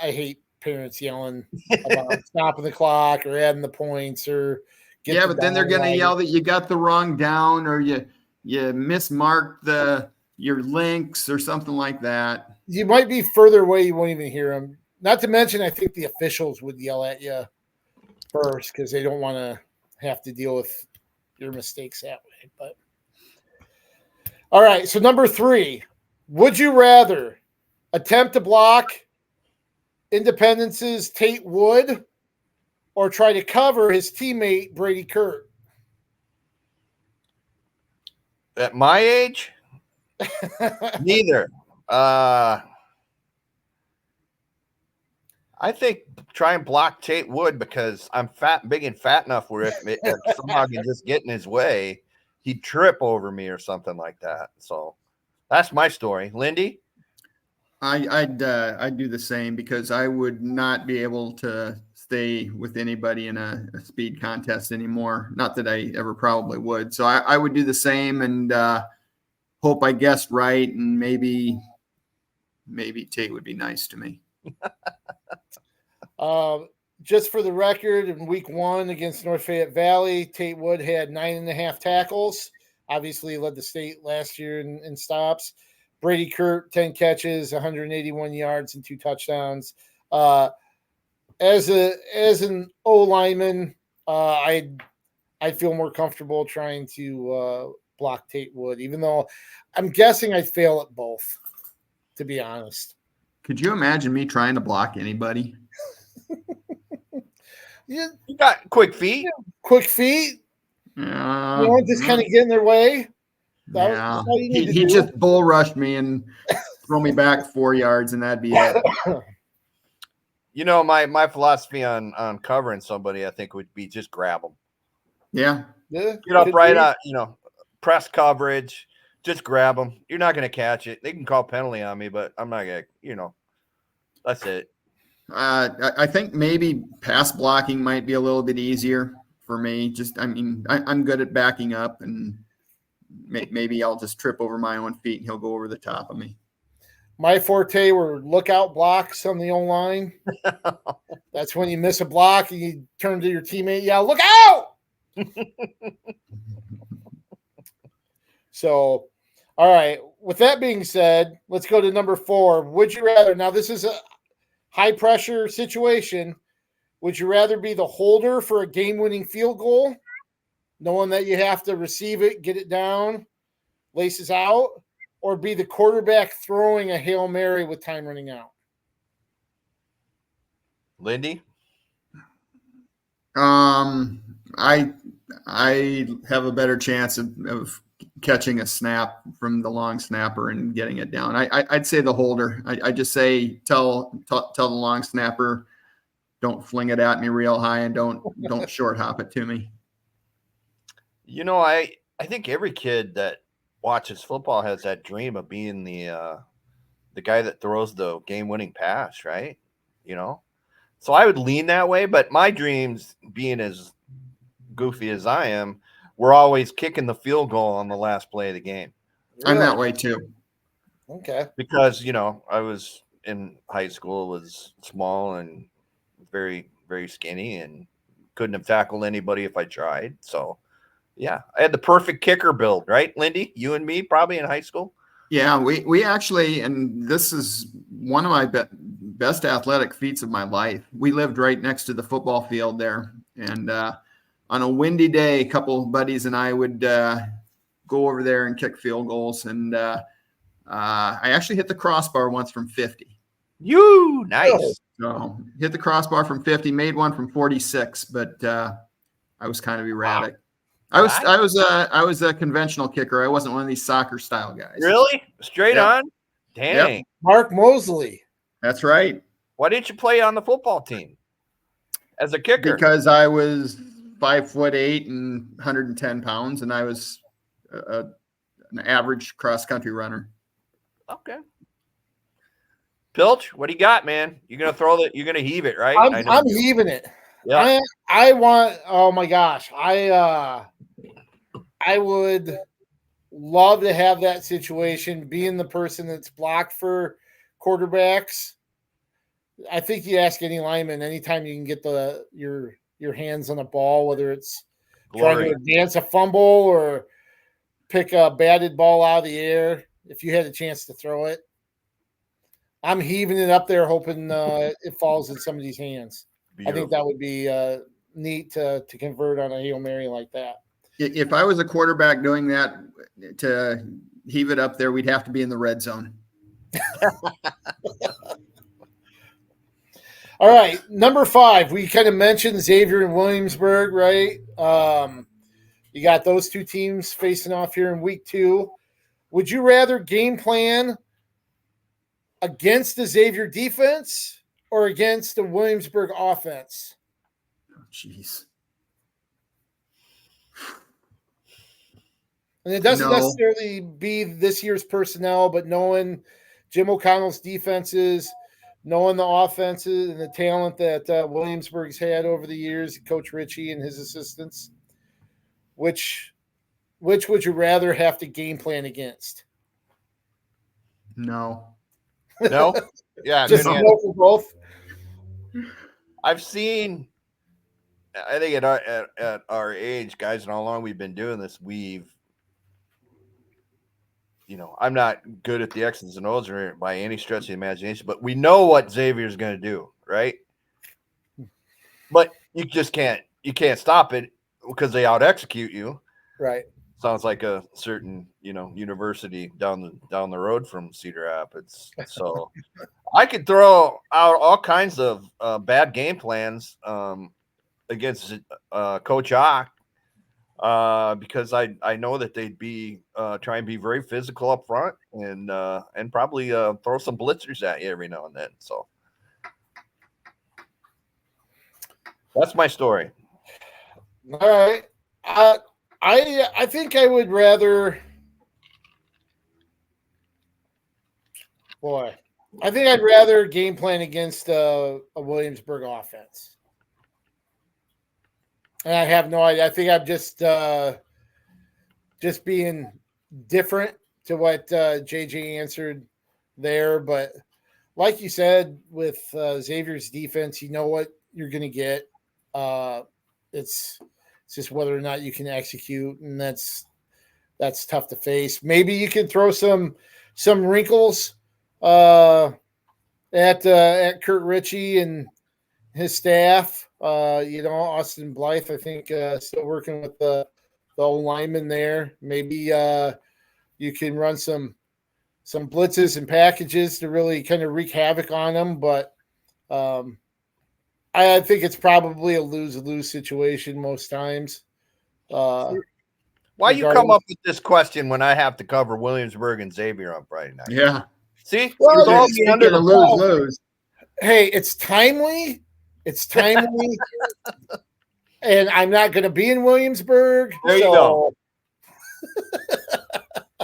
hate parents yelling about stopping the clock or adding the points or. But then they're going to yell that you got the wrong down or you mismarked your links or something like that. You might be further away. You won't even hear them. Not to mention, I think the officials would yell at you first because they don't want to have to deal with your mistakes that way. But all right. So number 3, would you rather attempt to block Independence's Tate Wood or try to cover his teammate Brady Kurt? At my age, neither. I think try and block Tate Wood because I'm big and fat enough where if somehow I can just get in his way, he'd trip over me or something like that. So that's my story. Lindy? I'd do the same, because I would not be able to stay with anybody in a speed contest anymore. Not that I ever probably would. So I would do the same, and hope I guessed right, and maybe Tate would be nice to me. Just for the record, in week 1 against North Fayette Valley, Tate Wood had 9.5 tackles. Obviously, he led the state last year in stops. Brady Kurt, 10 catches, 181 yards, and 2 touchdowns. As an O lineman, I'd feel more comfortable trying to block Tate Wood, even though I'm guessing I'd fail at both, to be honest. Could you imagine me trying to block anybody? Yeah, You got quick feet. quick feet. Just kind of get in their way. That's all you need to he do. just bull rushed me and throw me back 4 yards, and that'd be it. You know, my philosophy on covering somebody, I think, would be just grab them. Yeah. Yeah, Get up right on, press coverage. Just grab them. You're not going to catch it. They can call penalty on me, but I'm not going to, that's it. I think maybe pass blocking might be a little bit easier for me. I'm good at backing up, and maybe I'll just trip over my own feet and he'll go over the top of me. My forte were lookout blocks on the O-line. That's when you miss a block and you turn to your teammate, yell, "Look out!" So, all right. With that being said, let's go to number 4. Would you rather? Now, this is a high-pressure situation. Would you rather be the holder for a game-winning field goal, knowing that you have to receive it, get it down, laces out, or be the quarterback throwing a Hail Mary with time running out? Lindy? I have a better chance of catching a snap from the long snapper and getting it down. I'd say the holder. I just say tell the long snapper, don't fling it at me real high, and don't short hop it to me. I think every kid that watches football has that dream of being the guy that throws the game-winning pass, right? So I would lean that way, but my dreams, being as goofy as I am, we're always kicking the field goal on the last play of the game. I'm that way too. Okay. Because, I was in high school, was small and very, very skinny, and couldn't have tackled anybody if I tried. So, yeah, I had the perfect kicker build, right, Lindy? You and me probably in high school? Yeah, we actually, and this is one of my best athletic feats of my life. We lived right next to the football field there, and on a windy day, a couple of buddies and I would go over there and kick field goals, and I actually hit the crossbar once from 50. Nice. So hit the crossbar from 50, made one from 46, but I was kind of erratic. Wow. I was a conventional kicker. I wasn't one of these soccer style guys. Really? Straight on? Dang. Yep. Mark Mosley. That's right. Why didn't you play on the football team as a kicker? Because I was 5'8" and 110 pounds, and I was an average cross country runner. Okay. Pilch, what do you got, man? You're gonna throw that? You're gonna heave it, right? I'm heaving it. Yeah. I want. Oh my gosh. I would love to have that situation, being the person that's blocked for quarterbacks. I think you ask any lineman, anytime you can get your hands on a ball, whether it's trying to advance a fumble or pick a batted ball out of the air, if you had a chance to throw it, I'm heaving it up there, hoping it falls in somebody's hands. Beautiful. I think that would be neat to convert on a Hail Mary like that. If I was a quarterback doing that, to heave it up there, we'd have to be in the red zone. All right, number 5. We kind of mentioned Xavier and Williamsburg, right? You got those two teams facing off here in week 2. Would you rather game plan against the Xavier defense or against the Williamsburg offense? Oh, jeez. And it doesn't No. necessarily be this year's personnel, but knowing Jim O'Connell's defenses, knowing the offenses and the talent that Williamsburg's had over the years, Coach Ritchie and his assistants, which would you rather have to game plan against? No. No? Yeah. Just no. no for both? I've seen, I think at our age, guys, and how long we've been doing this, I'm not good at the X's and O's by any stretch of the imagination, but we know what Xavier's going to do, right? But you just can't stop it because they out execute you. Right. Sounds like a certain, university down the road from Cedar Rapids. So I could throw out all kinds of bad game plans against Coach Ock because I know that they'd be try and be very physical up front and probably throw some blitzers at you every now and then. So that's my story. All right. I think I would rather. Boy, I think I'd rather game plan against a Williamsburg offense. And I have no idea. I think I'm just being different to what JJ answered there. But like you said, with Xavier's defense, you know what you're going to get. It's just whether or not you can execute, and that's tough to face. Maybe you can throw some wrinkles at Kurt Ritchie and his staff. Austin Blythe, I think, still working with the O-lineman there. Maybe you can run some blitzes and packages to really kind of wreak havoc on them, but I think it's probably a lose-lose situation most times. Why you come up with this question when I have to cover Williamsburg and Xavier on Friday night? Yeah. See? Well, It's all me under the ball. lose. Hey, it's timely. It's timely. And I'm not going to be in Williamsburg. There you go.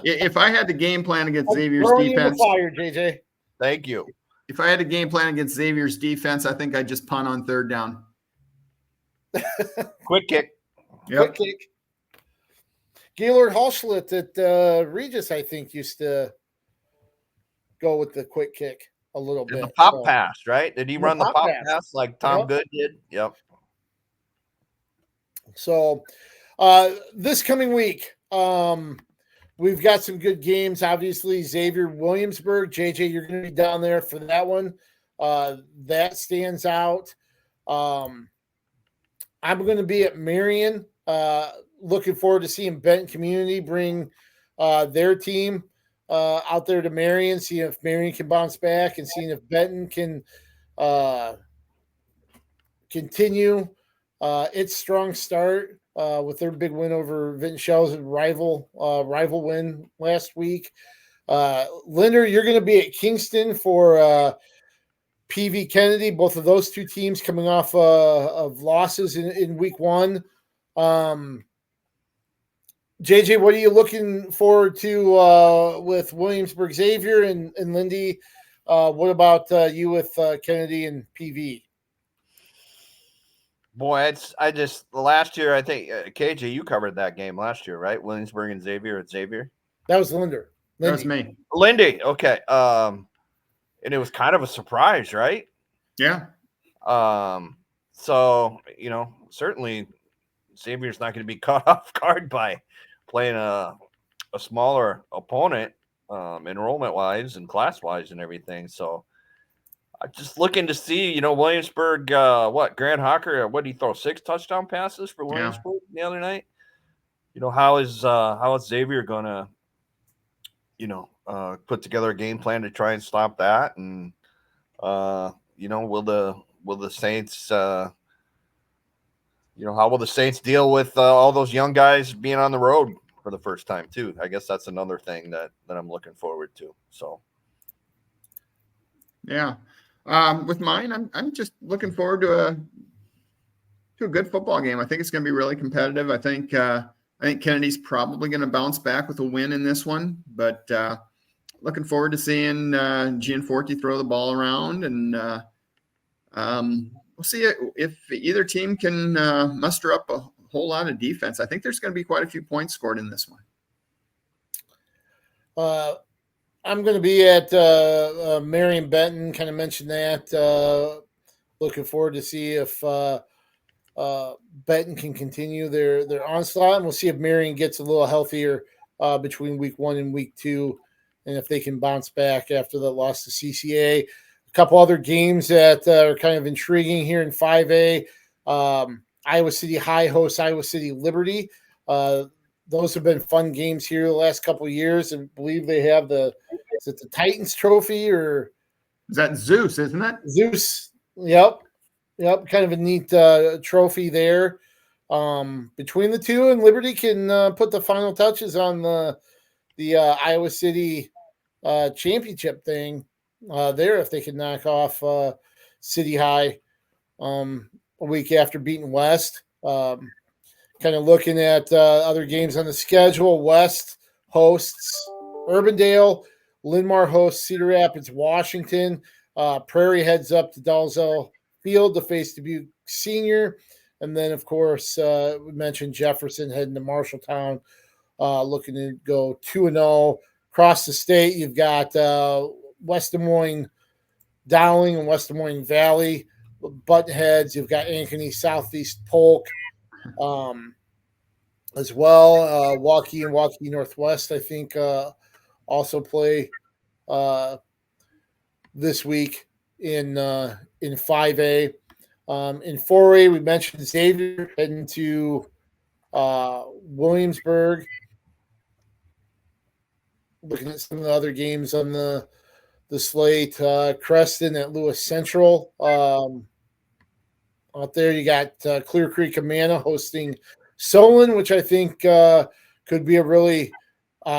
If I had to game plan against Xavier's Throw you in the defense, fire, JJ. Thank you. if I had a game plan against Xavier's defense, I think I'd just punt on third down. Quick kick. Yep. Quick kick. Gaylord Halschlitt at Regis, I think, used to go with the quick kick a little bit. The pop pass, right? Did he run the pop pass. pass like Tom Good did? Yep. So this coming week, we've got some good games. Obviously, Xavier Williamsburg. JJ, you're going to be down there for that one. That stands out. I'm going to be at Marion. Looking forward to seeing Benton Community bring their team out there to Marion, seeing if Marion can bounce back and seeing if Benton can continue its strong start with their big win over Vinton Shell's rival win last week. Linder, you're going to be at Kingston for PV Kennedy. Both of those two teams coming off of losses in week one. JJ, what are you looking forward to with Williamsburg Xavier and Lindy? What about you with Kennedy and PV? Boy, last year, I think, KJ, you covered that game last year, right? Williamsburg and Xavier at Xavier. That was Linder. That was me. Lindy, okay. And it was kind of a surprise, right? Yeah. So, certainly Xavier's not going to be caught off guard by playing a smaller opponent, enrollment-wise and class-wise and everything. So, I'm just looking to see, Williamsburg, Grant Hocker, what did he throw? 6 touchdown passes for Williamsburg the other night? How is Xavier going to, put together a game plan to try and stop that? And, will the Saints, how will the Saints deal with all those young guys being on the road for the first time too? I guess that's another thing that I'm looking forward to. So, yeah. With mine, I'm just looking forward to a good football game. I think it's going to be really competitive. I think I think Kennedy's probably going to bounce back with a win in this one, but looking forward to seeing Gianforte throw the ball around, and we'll see if either team can muster up a whole lot of defense. I think there's going to be quite a few points scored in this one. I'm going to be at Marion Benton, kind of mentioned that. Looking forward to see if Benton can continue their onslaught, and we'll see if Marion gets a little healthier between week 1 and week 2, and if they can bounce back after the loss to CCA. A couple other games that are kind of intriguing here in 5A. Iowa City High hosts Iowa City Liberty. Those have been fun games here the last couple of years, and I believe they have is it the Titans Trophy, or is that Zeus, isn't it? Zeus. Yep. Kind of a neat trophy there between the two, and Liberty can put the final touches on the Iowa City championship thing there if they can knock off City High a week after beating West. Kind of looking at other games on the schedule. West hosts Urbandale. Linmar hosts Cedar Rapids, Washington. Prairie heads up to Dalzell Field to face Dubuque Senior. And then, of course, we mentioned Jefferson heading to Marshalltown, looking to go 2-0. Across the state, you've got West Des Moines Dowling and West Des Moines Valley. Buttonheads, you've got Ankeny Southeast Polk as well. Waukee and Waukee Northwest, I think, also play this week in 5A. In 4A, we mentioned Xavier heading to Williamsburg. Looking at some of the other games on the slate, Creston at Lewis Central. Out there, you got Clear Creek Amana hosting Solon, which I think could be a really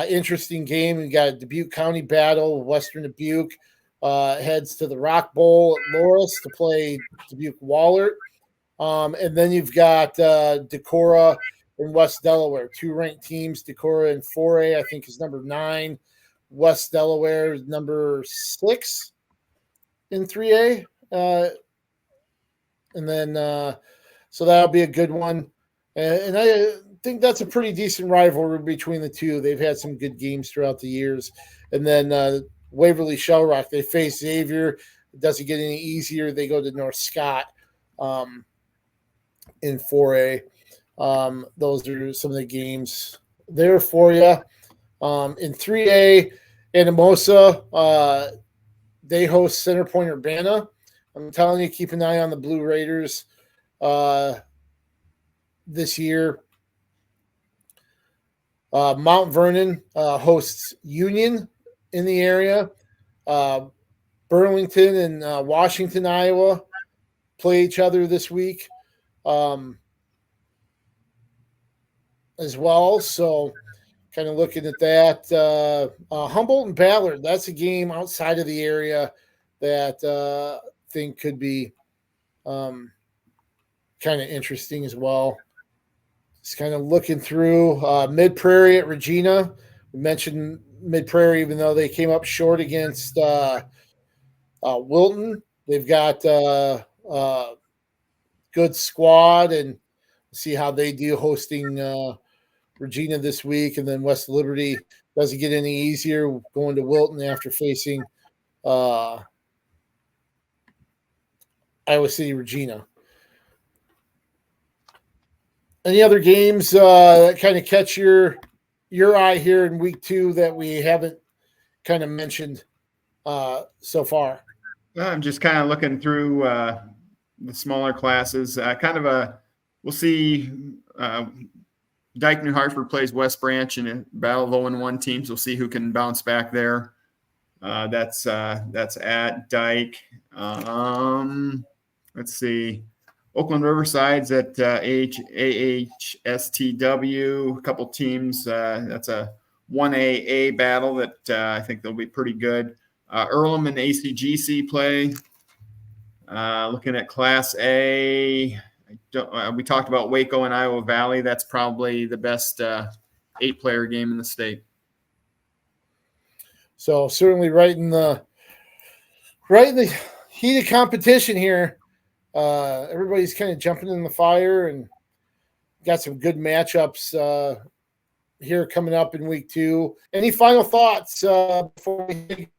interesting game. You got a Dubuque County battle. Western Dubuque heads to the Rock Bowl at Loris to play Dubuque Wahlert. And then you've got Decorah in West Delaware, 2 ranked teams. Decorah in 4A, I think, is number 9. West Delaware is number 6 in 3A. And then, so that'll be a good one. And I think that's a pretty decent rivalry between the two. They've had some good games throughout the years. And then Waverly Shell Rock, they face Xavier. It doesn't get any easier. They go to North Scott in 4A. Those are some of the games there for you. In 3A, Anamosa, they host Center Point Urbana. I'm telling you, keep an eye on the Blue Raiders this year. Mount Vernon hosts Union in the area. Burlington and Washington, Iowa play each other this week as well. So kind of looking at that. Humboldt and Ballard, that's a game outside of the area that I think could be kind of interesting as well. Just kind of looking through Mid Prairie at Regina. We mentioned Mid Prairie, even though they came up short against Wilton. They've got good squad, and see how they do hosting Regina this week. And then West Liberty doesn't get any easier going to Wilton after facing Iowa City Regina. Any other games that kind of catch your eye here in week 2 that we haven't kind of mentioned so far? I'm just kind of looking through the smaller classes. We'll see Dyke New Hartford plays West Branch in a battle of 0-1 teams. We'll see who can bounce back there. That's at Dyke. Let's see. Oakland Riverside's at AHSTW. A couple teams. That's a 1AA battle that I think they'll be pretty good. Earlham and ACGC play. Looking at Class A, I We talked about Waco and Iowa Valley. That's probably the best 8-player game in the state. So certainly right in the heated competition here. Everybody's kind of jumping in the fire, and got some good matchups here coming up in week 2. Any final thoughts before we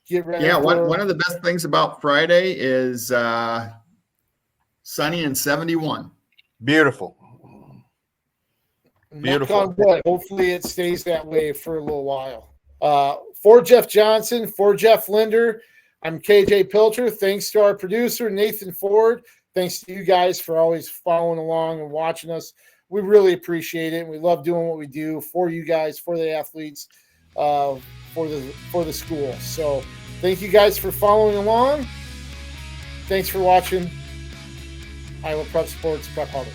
get ready? Yeah, one of the best things about Friday is sunny and 71. Beautiful. Hopefully it stays that way for a little while. For Jeff Johnson, for Jeff Linder, I'm KJ Pilcher. Thanks to our producer, Nathan Ford. Thanks to you guys for always following along and watching us. We really appreciate it. We love doing what we do for you guys, for the athletes, for the school. So thank you guys for following along. Thanks for watching Iowa Prep Sports Prep Huddle.